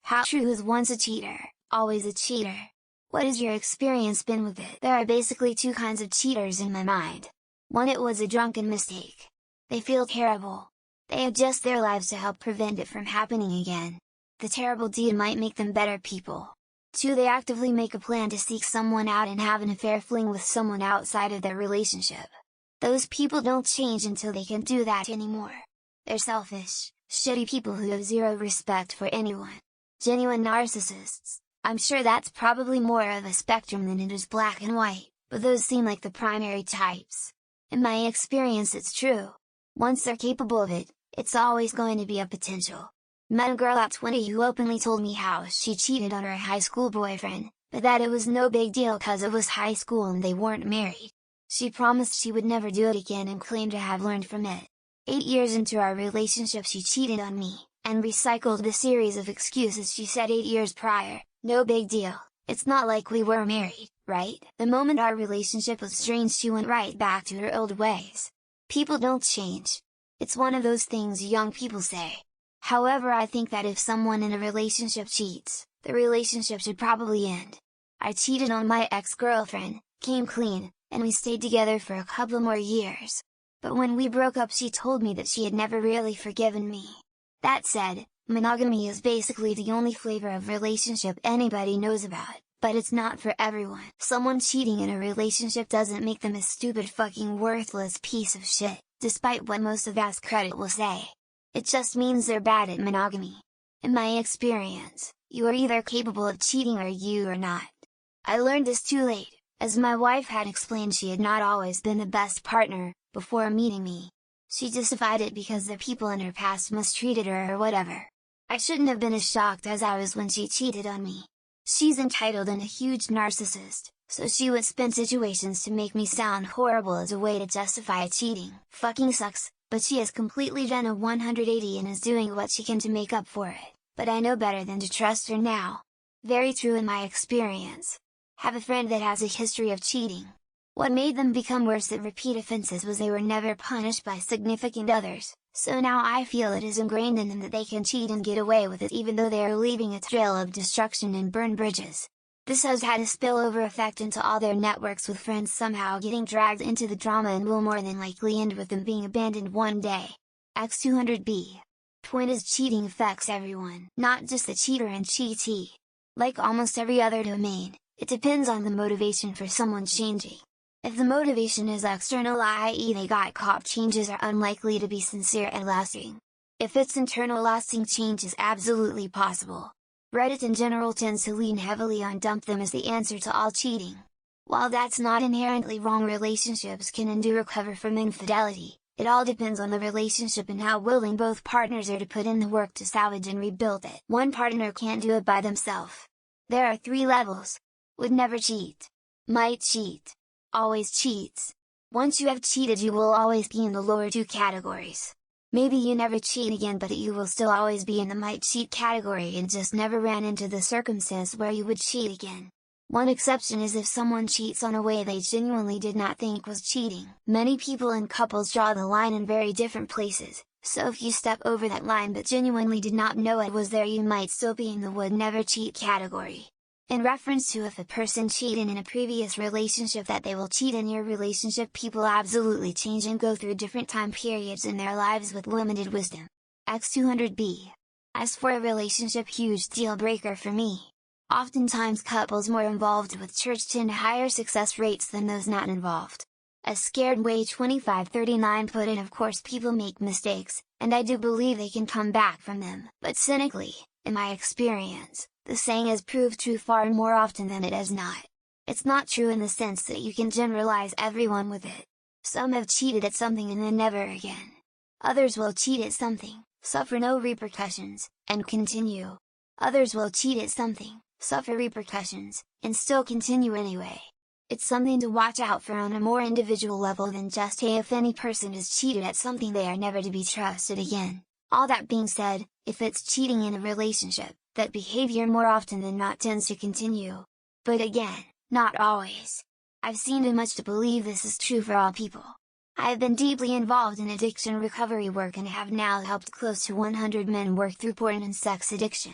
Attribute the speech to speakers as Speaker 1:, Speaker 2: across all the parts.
Speaker 1: How true is once a cheater, always a cheater? What has your experience been with it? There are basically two kinds of cheaters in my mind. One, it was a drunken mistake. They feel terrible. They adjust their lives to help prevent it from happening again. The terrible deed might make them better people. Two, they actively make a plan to seek someone out and have an affair, fling with someone outside of their relationship. Those people don't change until they can't do that anymore. They're selfish, shitty people who have zero respect for anyone. Genuine narcissists. I'm sure that's probably more of a spectrum than it is black and white, but those seem like the primary types. In my experience, it's true. Once they're capable of it, it's always going to be a potential. Met a girl at 20 who openly told me how she cheated on her high school boyfriend, but that it was no big deal cause it was high school and they weren't married. She promised she would never do it again and claimed to have learned from it. 8 years into our relationship she cheated on me, and recycled the series of excuses she said 8 years prior. No big deal, it's not like we were married, right? The moment our relationship was strained she went right back to her old ways. People don't change. It's one of those things young people say. However, I think that if someone in a relationship cheats, the relationship should probably end. I cheated on my ex-girlfriend, came clean, and we stayed together for a couple more years. But when we broke up she told me that she had never really forgiven me. That said, monogamy is basically the only flavor of relationship anybody knows about, but it's not for everyone. Someone cheating in a relationship doesn't make them a stupid fucking worthless piece of shit, despite what most of us credit will say. It just means they're bad at monogamy. In my experience, you are either capable of cheating or you are not. I learned this too late, as my wife had explained she had not always been the best partner, before meeting me. She justified it because the people in her past mistreated her or whatever. I shouldn't have been as shocked as I was when she cheated on me. She's entitled and a huge narcissist, so she would spin situations to make me sound horrible as a way to justify cheating. Fucking sucks, but she has completely done a 180 and is doing what she can to make up for it, but I know better than to trust her now. Very true in my experience. Have a friend that has a history of cheating. What made them become worse at repeat offenses was they were never punished by significant others, so now I feel it is ingrained in them that they can cheat and get away with it even though they are leaving a trail of destruction and burned bridges. This has had a spillover effect into all their networks, with friends somehow getting dragged into the drama and will more than likely end with them being abandoned one day. X200B. Point is, cheating affects everyone, not just the cheater and cheatee. Like almost every other domain, it depends on the motivation for someone changing. If the motivation is external, i.e. they got caught, changes are unlikely to be sincere and lasting. If it's internal, lasting change is absolutely possible. Reddit in general tends to lean heavily on dump them as the answer to all cheating. While that's not inherently wrong, relationships can and do recover from infidelity. It all depends on the relationship and how willing both partners are to put in the work to salvage and rebuild it. One partner can't do it by themselves. There are 3 levels. Would never cheat. Might cheat. Always cheats. Once you have cheated you will always be in the lower 2 categories. Maybe you never cheat again, but you will still always be in the might cheat category and just never ran into the circumstance where you would cheat again. One exception is if someone cheats on a way they genuinely did not think was cheating. Many people and couples draw the line in very different places, so if you step over that line but genuinely did not know it was there, you might still be in the would never cheat category. In reference to if a person cheated in a previous relationship that they will cheat in your relationship, people absolutely change and go through different time periods in their lives with limited wisdom. X200B. As for a relationship, huge deal breaker for me. Oftentimes couples more involved with church tend to higher success rates than those not involved. As Scared Way 2539 put it, of course people make mistakes, and I do believe they can come back from them. But cynically, in my experience, the saying has proved true far more often than it has not. It's not true in the sense that you can generalize everyone with it. Some have cheated at something and then never again. Others will cheat at something, suffer no repercussions, and continue. Others will cheat at something, suffer repercussions, and still continue anyway. It's something to watch out for on a more individual level than just hey, if any person has cheated at something they are never to be trusted again. All that being said, if it's cheating in a relationship, that behavior more often than not tends to continue. But again, not always. I've seen too much to believe this is true for all people. I have been deeply involved in addiction recovery work and have now helped close to 100 men work through porn and sex addiction.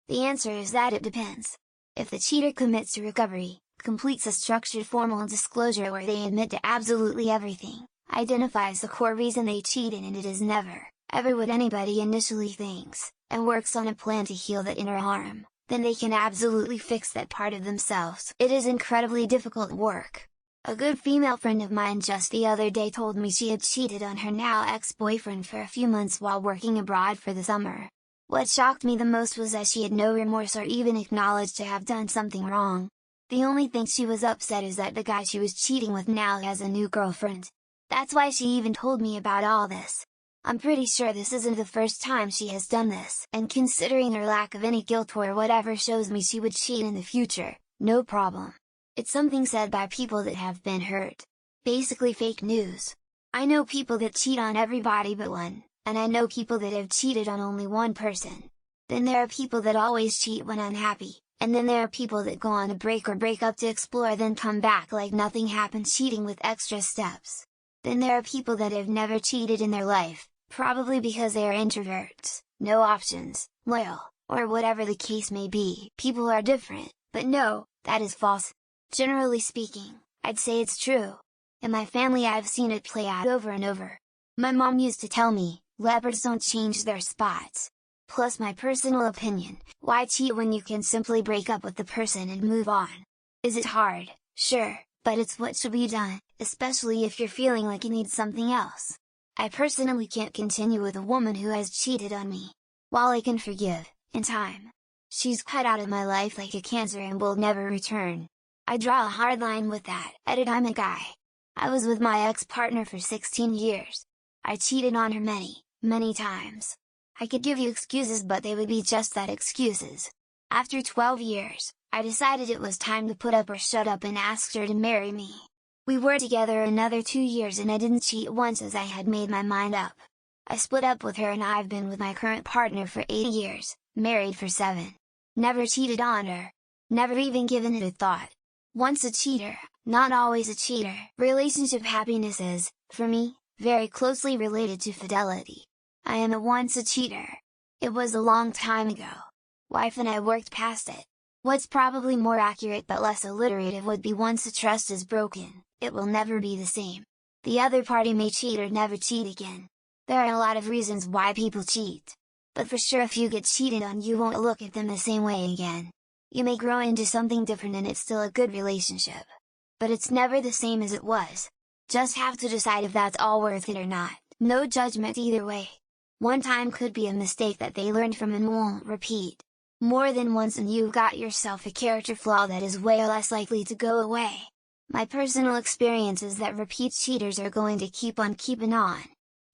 Speaker 1: The answer is that it depends. If the cheater commits to recovery, completes a structured formal disclosure where they admit to absolutely everything, identifies the core reason they cheated and it is never, ever what anybody initially thinks, and works on a plan to heal that inner harm, then they can absolutely fix that part of themselves. It is incredibly difficult work. A good female friend of mine just the other day told me she had cheated on her now ex-boyfriend for a few months while working abroad for the summer. What shocked me the most was that she had no remorse or even acknowledged to have done something wrong. The only thing she was upset is that the guy she was cheating with now has a new girlfriend. That's why she even told me about all this. I'm pretty sure this isn't the first time she has done this, and considering her lack of any guilt or whatever shows me she would cheat in the future, no problem. It's something said by people that have been hurt. Basically fake news. I know people that cheat on everybody but one, and I know people that have cheated on only one person. Then there are people that always cheat when unhappy, and then there are people that go on a break or break up to explore then come back like nothing happened cheating with extra steps. Then there are people that have never cheated in their life, probably because they are introverts, no options, loyal, or whatever the case may be. People are different, but no, that is false. Generally speaking, I'd say it's true. In my family I've seen it play out over and over. My mom used to tell me, leopards don't change their spots. Plus my personal opinion, why cheat when you can simply break up with the person and move on? Is it hard? Sure, but it's what should be done, especially if you're feeling like you need something else. I personally can't continue with a woman who has cheated on me. While I can forgive, in time, she's cut out of my life like a cancer and will never return. I draw a hard line with that. I'm a guy. I was with my ex-partner for 16 years. I cheated on her many, many times. I could give you excuses but they would be just that, excuses. After 12 years, I decided it was time to put up or shut up and asked her to marry me. We were together another 2 years and I didn't cheat once as I had made my mind up. I split up with her and I've been with my current partner for 8 years, married for 7. Never cheated on her. Never even given it a thought. Once a cheater, not always a cheater. Relationship happiness is, for me, very closely related to fidelity. I am a once a cheater. It was a long time ago. Wife and I worked past it. What's probably more accurate but less alliterative would be once the trust is broken, it will never be the same. The other party may cheat or never cheat again. There are a lot of reasons why people cheat. But for sure if you get cheated on you won't look at them the same way again. You may grow into something different and it's still a good relationship. But it's never the same as it was. Just have to decide if that's all worth it or not. No judgment either way. One time could be a mistake that they learned from and won't repeat. More than once and you've got yourself a character flaw that is way less likely to go away. My personal experience is that repeat cheaters are going to keep on keeping on.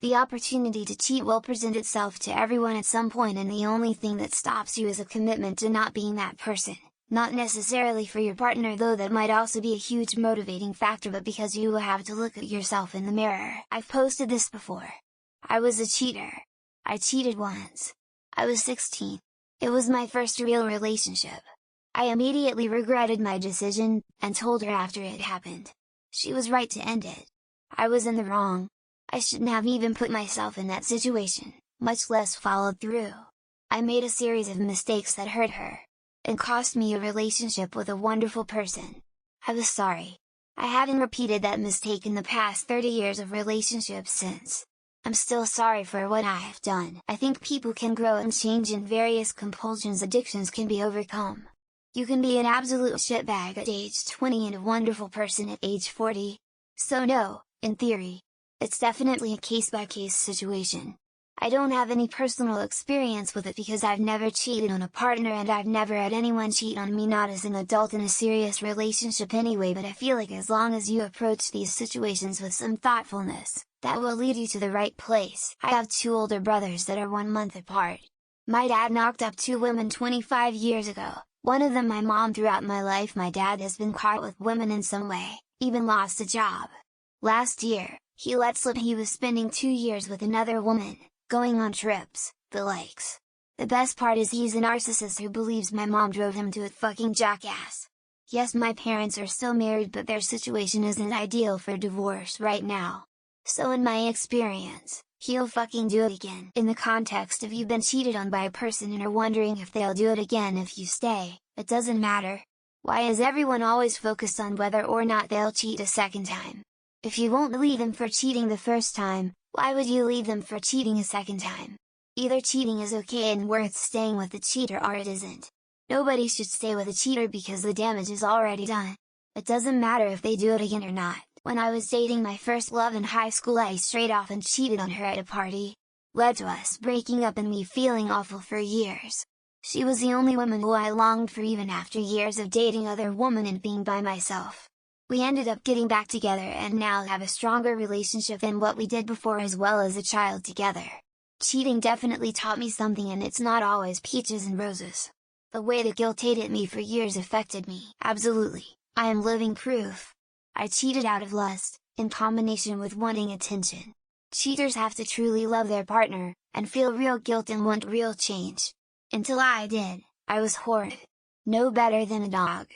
Speaker 1: The opportunity to cheat will present itself to everyone at some point and the only thing that stops you is a commitment to not being that person. Not necessarily for your partner though, that might also be a huge motivating factor, but because you will have to look at yourself in the mirror. I've posted this before. I was a cheater. I cheated once. I was 16. It was my first real relationship. I immediately regretted my decision, and told her after it happened. She was right to end it. I was in the wrong. I shouldn't have even put myself in that situation, much less followed through. I made a series of mistakes that hurt her, and cost me a relationship with a wonderful person. I was sorry. I haven't repeated that mistake in the past 30 years of relationships since. I'm still sorry for what I have done. I think people can grow and change and various compulsions, addictions can be overcome. You can be an absolute shitbag at age 20 and a wonderful person at age 40. So no, in theory. It's definitely a case-by-case situation. I don't have any personal experience with it because I've never cheated on a partner and I've never had anyone cheat on me, not as an adult in a serious relationship anyway, but I feel like as long as you approach these situations with some thoughtfulness, that will lead you to the right place. I have 2 older brothers that are 1 month apart. My dad knocked up 2 women 25 years ago, one of them my mom. Throughout my life my dad has been caught with women in some way, even lost a job. Last year, he let slip he was spending 2 years with another woman, going on trips, the likes. The best part is he's a narcissist who believes my mom drove him to a fucking jackass. Yes, my parents are still married but their situation isn't ideal for divorce right now. So in my experience, he'll fucking do it again. In the context of you've been cheated on by a person and are wondering if they'll do it again if you stay, it doesn't matter. Why is everyone always focused on whether or not they'll cheat a second time? If you won't leave them for cheating the first time, why would you leave them for cheating a second time? Either cheating is okay and worth staying with the cheater or it isn't. Nobody should stay with a cheater because the damage is already done. It doesn't matter if they do it again or not. When I was dating my first love in high school, I straight off and cheated on her at a party. Led to us breaking up and me feeling awful for years. She was the only woman who I longed for even after years of dating other women and being by myself. We ended up getting back together and now have a stronger relationship than what we did before, as well as a child together. Cheating definitely taught me something, and it's not always peaches and roses. The way the guilt ate at me for years affected me. Absolutely, I am living proof. I cheated out of lust, in combination with wanting attention. Cheaters have to truly love their partner, and feel real guilt and want real change. Until I did, I was horrid. No better than a dog.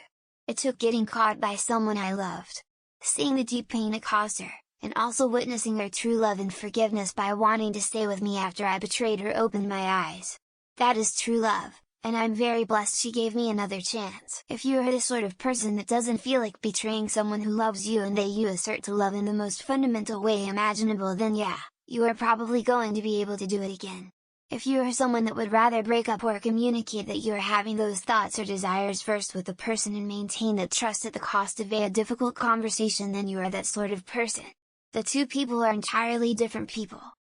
Speaker 1: It took getting caught by someone I loved, seeing the deep pain it caused her, and also witnessing her true love and forgiveness by wanting to stay with me after I betrayed her opened my eyes. That is true love, and I'm very blessed she gave me another chance. If you are the sort of person that doesn't feel like betraying someone who loves you and you assert to love in the most fundamental way imaginable, then yeah, you are probably going to be able to do it again. If you are someone that would rather break up or communicate that you are having those thoughts or desires first with the person and maintain that trust at the cost of a difficult conversation, then you are that sort of person. The two people are entirely different people.